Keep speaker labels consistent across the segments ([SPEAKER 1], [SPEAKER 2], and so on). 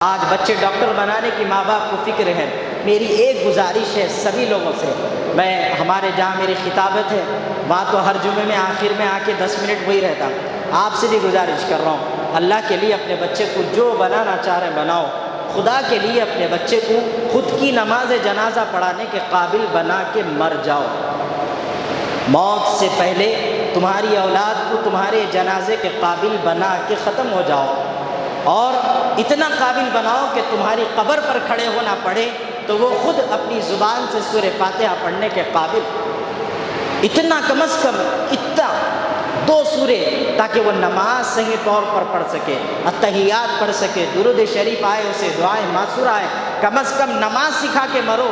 [SPEAKER 1] آج بچے ڈاکٹر بنانے کی ماں باپ کو فکر ہے۔ میری ایک گزارش ہے سبھی لوگوں سے، میں ہمارے جہاں میری خطابت ہے وہاں تو ہر جمعے میں آخر میں آ کے 10 منٹ وہی رہتا، آپ سے بھی گزارش کر رہا ہوں، اللہ کے لیے اپنے بچے کو جو بنانا چاہ رہے بناؤ، خدا کے لیے اپنے بچے کو خود کی نماز جنازہ پڑھانے کے قابل بنا کے مر جاؤ۔ موت سے پہلے تمہاری اولاد کو تمہارے جنازے کے قابل بنا کے ختم ہو جاؤ، اور اتنا قابل بناؤ کہ تمہاری قبر پر کھڑے ہونا پڑے تو وہ خود اپنی زبان سے سورہ فاتحہ پڑھنے کے قابل، اتنا کم از کم اتنا 2 سورے، تاکہ وہ نماز صحیح طور پر پڑھ سکے، اتحیات پڑھ سکے، درود شریف آئے، اسے دعائیں معصور آئے، کم از کم نماز سکھا کے مرو۔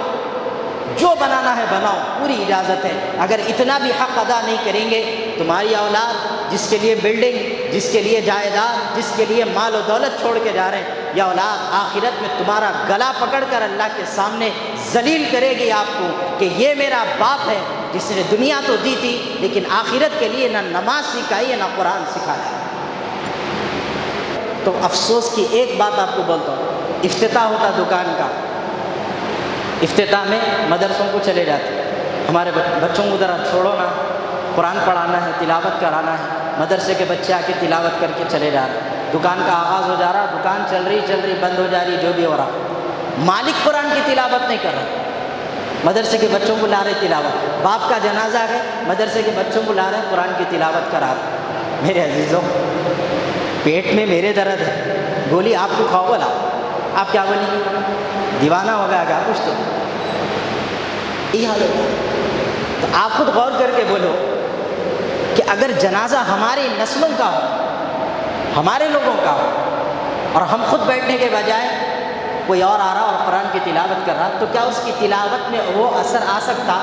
[SPEAKER 1] جو بنانا ہے بناؤ، پوری اجازت ہے۔ اگر اتنا بھی حق ادا نہیں کریں گے، تمہاری اولاد جس کے لیے بلڈنگ، جس کے لیے جائیداد، جس کے لیے مال و دولت چھوڑ کے جا رہے ہیں، یہ اولاد آخرت میں تمہارا گلا پکڑ کر اللہ کے سامنے ذلیل کرے گی آپ کو کہ یہ میرا باپ ہے جس نے دنیا تو دی تھی لیکن آخرت کے لیے نہ نماز سکھائی ہے نہ قرآن سکھایا۔ تو افسوس کی ایک بات آپ کو بولتا ہوں، افتتاح ہوتا دکان کا، افتتاح میں مدرسوں کو چلے جاتے، ہمارے بچوں کو ذرا چھوڑو نا، قرآن پڑھانا ہے، تلاوت کرانا ہے، مدرسے کے بچے آ کے تلاوت کر کے چلے جا رہے ہیں، دکان کا آغاز ہو جا رہا، دکان چل رہی بند ہو جا رہی، جو بھی ہو رہا، مالک قرآن کی تلاوت نہیں کر رہا، مدرسے کے بچوں کو لا رہے تلاوت، باپ کا جنازہ ہے، مدرسے کے بچوں کو لا رہے قرآن کی تلاوت کرا رہے۔ میرے عزیزوں، پیٹ میں میرے درد ہے، گولی آپ کو کھاؤ بولا، آپ کیا بولیں گے؟ دیوانہ ہو گیا کیا کچھ؟ تو یہ حال ہوگا۔ تو آپ خود غور کر کے بولو کہ اگر جنازہ ہماری نسلوں کا ہو، ہمارے لوگوں کا ہو، اور ہم خود بیٹھنے کے بجائے کوئی اور آ رہا اور قرآن کی تلاوت کر رہا، تو کیا اس کی تلاوت میں وہ اثر آ سکتا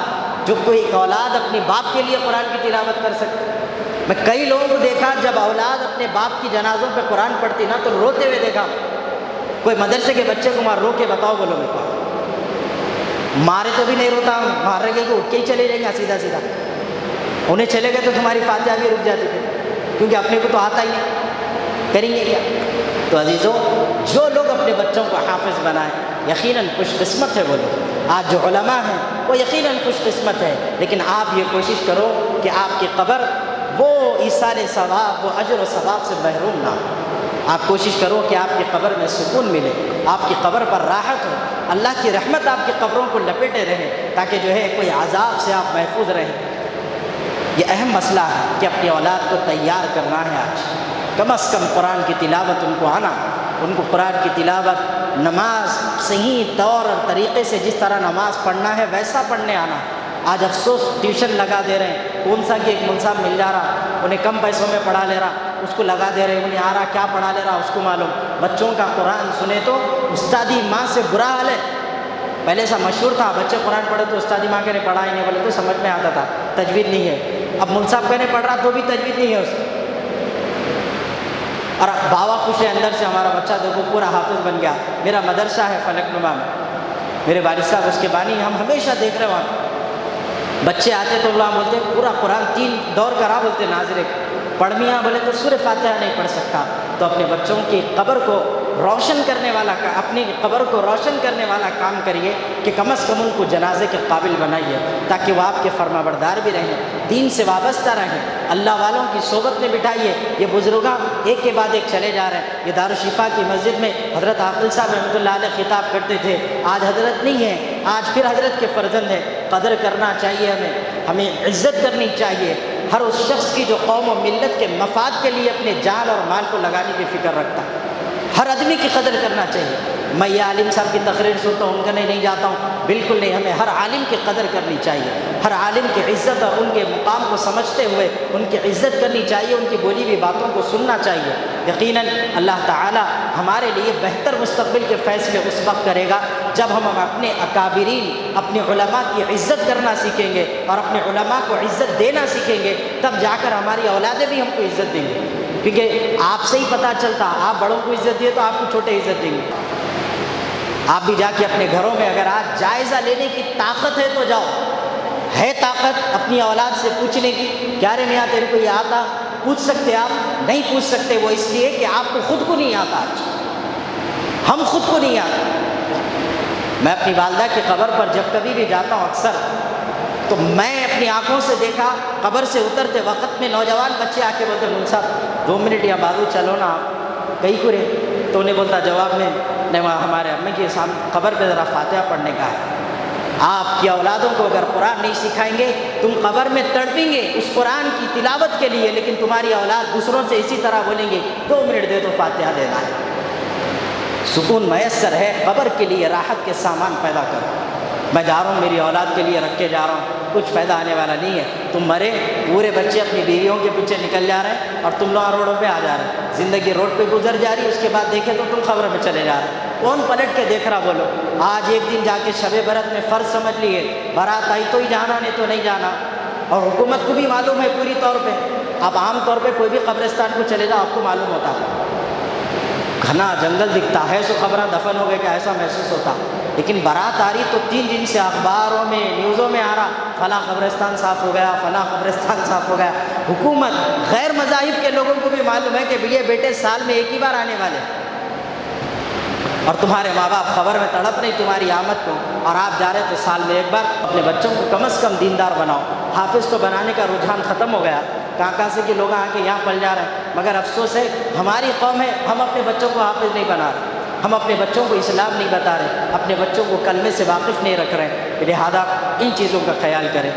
[SPEAKER 1] جو کوئی اولاد اپنے باپ کے لیے قرآن کی تلاوت کر سکتی؟ میں کئی لوگوں کو دیکھا جب اولاد اپنے باپ کی جنازوں پہ قرآن پڑھتی نا تو روتے ہوئے دیکھا۔ کوئی مدرسے کے بچے کو مار رو کے بتاؤ، بولو میرے کو، مارے تو بھی نہیں روتا، مار رہے کہ اٹھ کے ہی چلے جائیں گے سیدھا سیدھا، انہیں چلے گئے تو تمہاری فاتحہ بھی رک جاتی پھر، کیونکہ اپنے کو تو آتا ہی نہیں، کریں گے کیا؟ تو عزیزوں، جو لوگ اپنے بچوں کو حافظ بنائیں یقیناً خوش قسمت ہے وہ لوگ، آج جو علماء ہیں وہ یقیناً خوش قسمت ہے، لیکن آپ یہ کوشش کرو کہ آپ کی قبر وہ ایصال ثواب، وہ اجر و ثواب سے محروم نہ ہو۔ آپ کوشش کرو کہ آپ کی قبر میں سکون ملے، آپ کی قبر پر راحت ہو، اللہ کی رحمت آپ کی قبروں کو لپیٹے رہے، تاکہ جو ہے کوئی عذاب سے آپ محفوظ رہیں۔ یہ اہم مسئلہ ہے کہ اپنی اولاد کو تیار کرنا ہے آج، کم از کم قرآن کی تلاوت ان کو آنا، ان کو قرآن کی تلاوت، نماز صحیح طور اور طریقے سے جس طرح نماز پڑھنا ہے ویسا پڑھنے آنا۔ آج افسوس ٹیوشن لگا دے رہے ہیں، کون سا کہ ایک ملزم مل جا رہا، انہیں کم پیسوں میں پڑھا لے رہا، اس کو لگا دے رہے، انہیں آ رہا کیا پڑھا لے رہا اس کو معلوم۔ بچوں کا قرآن سنے تو استادی ماں سے برا حال ہے۔ پہلے سا مشہور تھا، بچے قرآن پڑھے تو استادی ماں کہنے پڑھا ہی نہیں، بولے تو سمجھ میں آتا تھا، تجوید نہیں ہے۔ اب مول صاحب کہنے پڑھ رہا تو بھی تجوید نہیں ہے اس کی، اور باوا خوش ہے اندر سے، ہمارا بچہ دیکھو پورا حافظ بن گیا۔ میرا مدرسہ ہے فلک نما میں، میرے والد صاحب اس کے بانی، ہم ہمیشہ دیکھ رہے وہاں بچے آتے تو وہاں بولتے پورا قرآن 3 دور کرا، بولتے ناظرے پڑھ میاں، بولے تو سورہ فاتحہ نہیں پڑھ سکتا۔ تو اپنے بچوں کی قبر کو روشن کرنے والا، اپنی قبر کو روشن کرنے والا کام کریے کہ کم از کم ان کو جنازے کے قابل بنائیے، تاکہ وہ آپ کے فرما بردار بھی رہیں، دین سے وابستہ رہیں، اللہ والوں کی صحبت میں بٹھائیے۔ یہ بزرگاں ایک کے بعد ایک چلے جا رہے ہیں۔ یہ دارالشفا کی مسجد میں حضرت عاقل صاحب رحمۃ اللہ علیہ خطاب کرتے تھے، آج حضرت نہیں ہے، آج پھر حضرت کے فرزند ہیں، قدر کرنا چاہیے ہمیں عزت کرنی چاہیے۔ ہر اس شخص کی جو قوم و ملت کے مفاد کے لیے اپنے جان اور مال کو لگانے کی فکر رکھتا، ہر آدمی کی قدر کرنا چاہیے۔ میں یہ عالم صاحب کی تقریر سنتا ہوں، ان کا نہیں جاتا ہوں، بالکل نہیں، ہمیں ہر عالم کی قدر کرنی چاہیے، ہر عالم کی عزت اور ان کے مقام کو سمجھتے ہوئے ان کی عزت کرنی چاہیے، ان کی بولی ہوئی باتوں کو سننا چاہیے۔ یقیناً اللہ تعالی ہمارے لیے بہتر مستقبل کے فیصلے اس وقت کرے گا جب ہم اپنے اکابرین، اپنے علماء کی عزت کرنا سیکھیں گے اور اپنے علماء کو عزت دینا سیکھیں گے، تب جا کر ہماری اولادیں بھی ہم کو عزت دیں گے، کیونکہ آپ سے ہی پتہ چلتا، آپ بڑوں کو عزت دیے تو آپ کو چھوٹے عزت دیں گے۔ آپ بھی جا کے اپنے گھروں میں اگر آج جائزہ لینے کی طاقت ہے تو جاؤ، ہے طاقت اپنی اولاد سے پوچھنے کی، کیا رے میاں تیرے کو یہ آتا؟ پوچھ سکتے آپ؟ نہیں پوچھ سکتے، وہ اس لیے کہ آپ کو خود کو نہیں آتا۔ آج ہم خود کو نہیں آتا۔ میں اپنی والدہ کی قبر پر جب کبھی بھی جاتا ہوں اکثر، تو میں اپنی آنکھوں سے دیکھا قبر سے اترتے وقت میں نوجوان بچے آ کے بولتے مول صاحب 2 منٹ یا بازو چلو نا آپ کہیں کو رے، تو انہیں بولتا جواب میں نہیں، وہاں ہمارے امی کی سامنے قبر پہ ذرا فاتحہ پڑھنے کا ہے۔ آپ کی اولادوں کو اگر قرآن نہیں سکھائیں گے، تم قبر میں تڑپیں گے اس قرآن کی تلاوت کے لیے، لیکن تمہاری اولاد دوسروں سے اسی طرح بولیں گے 2 منٹ دے دو فاتحہ دینا ہے۔ سکون میسر ہے، قبر کے لیے راحت کے سامان پیدا کرو۔ میں جا رہا ہوں میری اولاد کے لیے رکھ کے جا رہا ہوں، کچھ فائدہ آنے والا نہیں ہے۔ تم مرے، پورے بچے اپنی بیویوں کے پیچھے نکل جا رہے ہیں اور تم لوگ روڈوں پہ آ جا رہے ہیں، زندگی روڈ پہ گزر جا رہی ہے، اس کے بعد دیکھے تو تم قبر میں چلے جا رہے ہیں۔ کون پلٹ کے دیکھ رہا بولو؟ آج ایک دن جا کے شب برات میں فرض سمجھ لیے، بارات آئی تو ہی جانا، نہیں تو نہیں جانا، اور حکومت کو بھی معلوم ہے پوری طور پہ۔ اب عام طور پہ کوئی بھی قبرستان کو چلے جاؤ آپ کو معلوم ہوتا ہے، گھنا جنگل دکھتا ہے، سو خبریں دفن ہو گئے کہ ایسا محسوس ہوتا، لیکن بارات آ رہی تو 3 دن سے اخباروں میں نیوزوں میں آ رہا فلاں قبرستان صاف ہو گیا، فلاں قبرستان صاف ہو گیا۔ حکومت، غیر مذاہب کے لوگوں کو بھی معلوم ہے کہ یہ بیٹے سال میں ایک ہی بار آنے والے، اور تمہارے ماں باپ خبر میں تڑپ نہیں تمہاری آمد کو، اور آپ جا رہے تو سال میں ایک بار۔ اپنے بچوں کو کم از کم دیندار بناؤ۔ حافظ تو بنانے کا رجحان ختم ہو گیا، کہاں سے کہ لوگ آ کے یہاں پل جا رہے ہیں، مگر افسوس ہے ہماری قوم ہے ہم اپنے بچوں کو حافظ نہیں بنا رہے، ہم اپنے بچوں کو اسلام نہیں بتا رہے، اپنے بچوں کو کلمے سے واقف نہیں رکھ رہے، لہذا ان چیزوں کا خیال کریں۔